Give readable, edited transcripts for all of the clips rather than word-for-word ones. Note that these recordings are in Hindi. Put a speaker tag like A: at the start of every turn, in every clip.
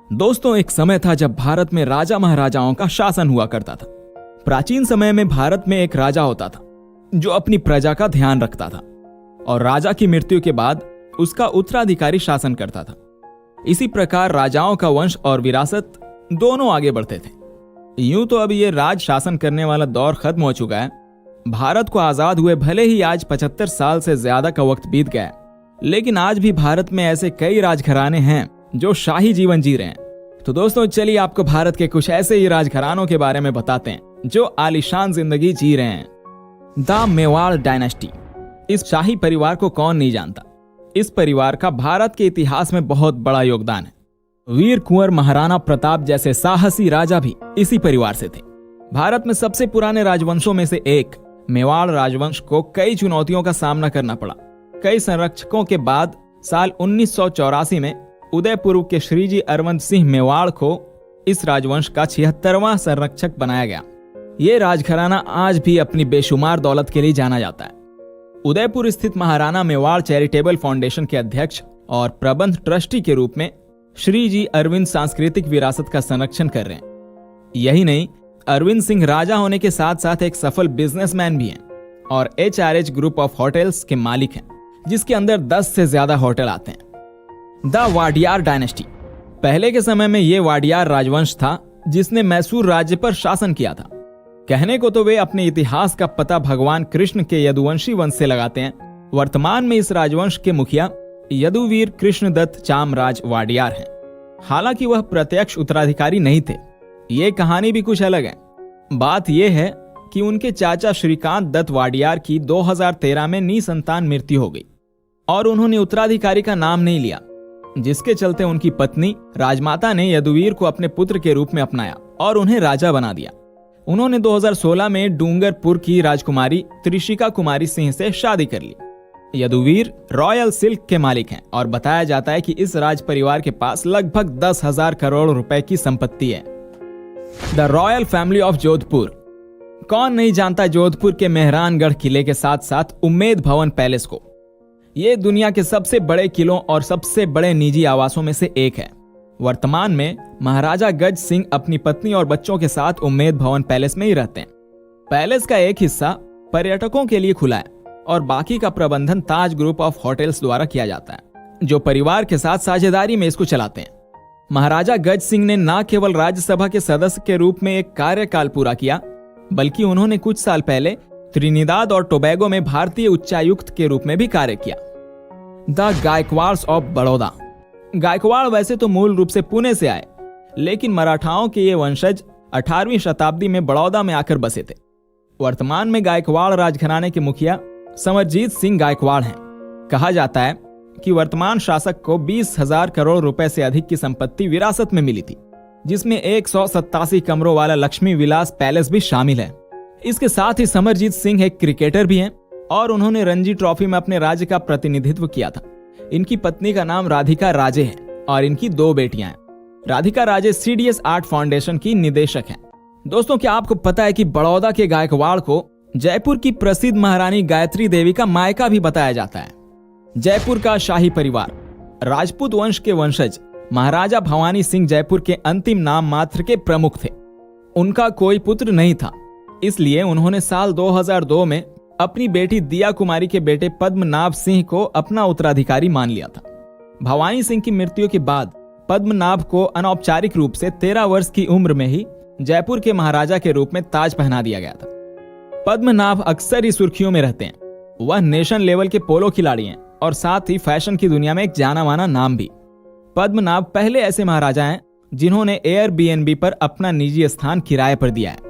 A: दोस्तों, एक समय था जब भारत में राजा महाराजाओं का शासन हुआ करता था। प्राचीन समय में भारत में एक राजा होता था जो अपनी प्रजा का ध्यान रखता था और राजा की मृत्यु के बाद उसका उत्तराधिकारी शासन करता था। इसी प्रकार राजाओं का वंश और विरासत दोनों आगे बढ़ते थे। यूं तो अब ये राज शासन करने वाला दौर खत्म हो चुका है। भारत को आजाद हुए भले ही आज 75 साल से ज्यादा का वक्त बीत गया है, लेकिन आज भी भारत में ऐसे कई राजघराने हैं जो शाही जीवन जी रहे हैं। तो दोस्तों, चलिए आपको भारत के कुछ ऐसे ही राजघरानों के बारे में बताते हैं जो आलीशान जिंदगी जी रहे हैं। The Mewar dynasty. इस शाही परिवार को कौन नहीं जानता। इस परिवार का भारत के इतिहास में बहुत बड़ा योगदान है। वीर कुंवर महाराणा प्रताप जैसे साहसी राजा भी इसी परिवार से थे। भारत में सबसे पुराने राजवंशों में से एक मेवाड़ राजवंश को कई चुनौतियों का सामना करना पड़ा। कई संरक्षकों के बाद साल 1984 में उदयपुर के श्रीजी अरविंद सिंह मेवाड़ को इस राजवंश का 76वां संरक्षक बनाया गया। ये राजघराना आज भी अपनी बेशुमार दौलत के लिए जाना जाता है। उदयपुर स्थित महाराणा मेवाड़ चैरिटेबल फाउंडेशन के अध्यक्ष और प्रबंध ट्रस्टी के रूप में श्रीजी अरविंद सांस्कृतिक विरासत का संरक्षण कर रहे हैं। यही नहीं, अरविंद सिंह राजा होने के साथ साथ एक सफल बिजनेसमैन भी हैं और HRH ग्रुप ऑफ होटल्स के मालिक हैं, जिसके अंदर 10 से ज्यादा होटल आते हैं। The Wadiyar dynasty. पहले के समय में यह वाडियार राजवंश था जिसने मैसूर राज्य पर शासन किया था। कहने को तो वे अपने इतिहास का पता भगवान कृष्ण के यदुवंशी वंश से लगाते हैं। वर्तमान में इस राजवंश के मुखिया यदुवीर कृष्णदत्त चामराज वाडियार हैं। हालांकि वह प्रत्यक्ष उत्तराधिकारी नहीं थे। ये कहानी भी कुछ अलग है। बात यह है कि उनके चाचा श्रीकांत दत्त वाडियार की 2013 में निसंतान मृत्यु हो गई और उन्होंने उत्तराधिकारी का नाम नहीं लिया, जिसके चलते उनकी पत्नी राजमाता ने यदुवीर को अपने पुत्र के रूप में अपनाया और उन्हें राजा बना दिया। उन्होंने 2016 में डूंगरपुर की राजकुमारी त्रिशिका कुमारी सिंह से शादी कर ली। यदुवीर रॉयल सिल्क के मालिक हैं और बताया जाता है कि इस राज परिवार के पास लगभग 10,000 करोड़ रुपए की संपत्ति है। The royal family of Jodhpur. कौन नहीं जानता जोधपुर के मेहरानगढ़ किले के साथ साथ उम्मेद भवन पैलेस को। ये दुनिया के सबसे बड़े किलों और सबसे बड़े निजी आवासों में से एक है। वर्तमान में महाराजा गज सिंह अपनी पत्नी और बच्चों के साथ उम्मेद भवन पैलेस में ही रहते हैं। पैलेस का एक हिस्सा पर्यटकों के लिए खुला है और बाकी का प्रबंधन ताज ग्रुप ऑफ होटल्स द्वारा किया जाता है, जो परिवार के साथ साझेदारी में इसको चलाते हैं। महाराजा गज सिंह ने न केवल राज्यसभा के सदस्य के रूप में एक कार्यकाल पूरा किया, बल्कि उन्होंने कुछ साल पहले त्रिनिदाद और टोबैगो में भारतीय उच्चायुक्त के रूप में भी कार्य किया। The Gaekwads of Baroda. गायकवाड़ वैसे तो मूल रूप से पुणे से आए, लेकिन मराठाओं के ये वंशज 18वीं शताब्दी में बड़ौदा में आकर बसे थे। वर्तमान में गायकवाड़ राजघराने के मुखिया समरजीत सिंह गायकवाड़ हैं। कहा जाता है कि वर्तमान शासक को 20,000 करोड़ रुपए से अधिक की संपत्ति विरासत में मिली थी, जिसमें 187 कमरों वाला लक्ष्मी विलास पैलेस भी शामिल है। इसके साथ ही समरजीत सिंह एक क्रिकेटर भी हैं और उन्होंने रणजी ट्रॉफी में अपने राज्य का प्रतिनिधित्व किया था। इनकी पत्नी का नाम राधिका राजे है और इनकी 2 बेटियां हैं। राधिका राजे CDS आर्ट फाउंडेशन की निदेशक हैं। दोस्तों, क्या आपको पता है कि बड़ौदा के गायकवाड़ को जयपुर की प्रसिद्ध महारानी गायत्री देवी का मायका भी बताया जाता है। जयपुर का शाही परिवार। राजपूत वंश के वंशज महाराजा भवानी सिंह जयपुर के अंतिम नाम मात्र के प्रमुख थे। उनका कोई पुत्र नहीं था, इसलिए उन्होंने साल 2002 में अपनी बेटी दिया कुमारी के बेटे पद्मनाभ सिंह को अपना उत्तराधिकारी मान लिया था। भवानी सिंह की मृत्यु के बाद पद्मनाभ को अनौपचारिक रूप से 13 वर्ष की उम्र में ही जयपुर के महाराजा के रूप में ताज पहना दिया गया था। पद्मनाभ अक्सर ही सुर्खियों में रहते हैं। वह नेशनल लेवल के पोलो खिलाड़ी हैं और साथ ही फैशन की दुनिया में एक जाना माना नाम भी। पद्मनाभ पहले ऐसे महाराजा हैं जिन्होंने Airbnb पर अपना निजी स्थान किराए पर दिया है।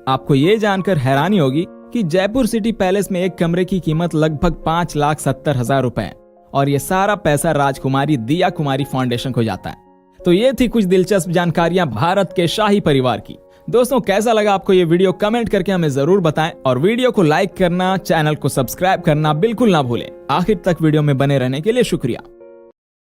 A: आपको ये जानकर हैरानी होगी कि जयपुर सिटी पैलेस में एक कमरे की कीमत लगभग 5,70,000 रुपए है और ये सारा पैसा राजकुमारी दिया कुमारी फाउंडेशन को जाता है। तो ये थी कुछ दिलचस्प जानकारियां भारत के शाही परिवार की। दोस्तों, कैसा लगा आपको ये वीडियो कमेंट करके हमें जरूर बताएं और वीडियो को लाइक करना, चैनल को सब्सक्राइब करना बिल्कुल ना भूलें। आखिर तक वीडियो में बने रहने के लिए शुक्रिया।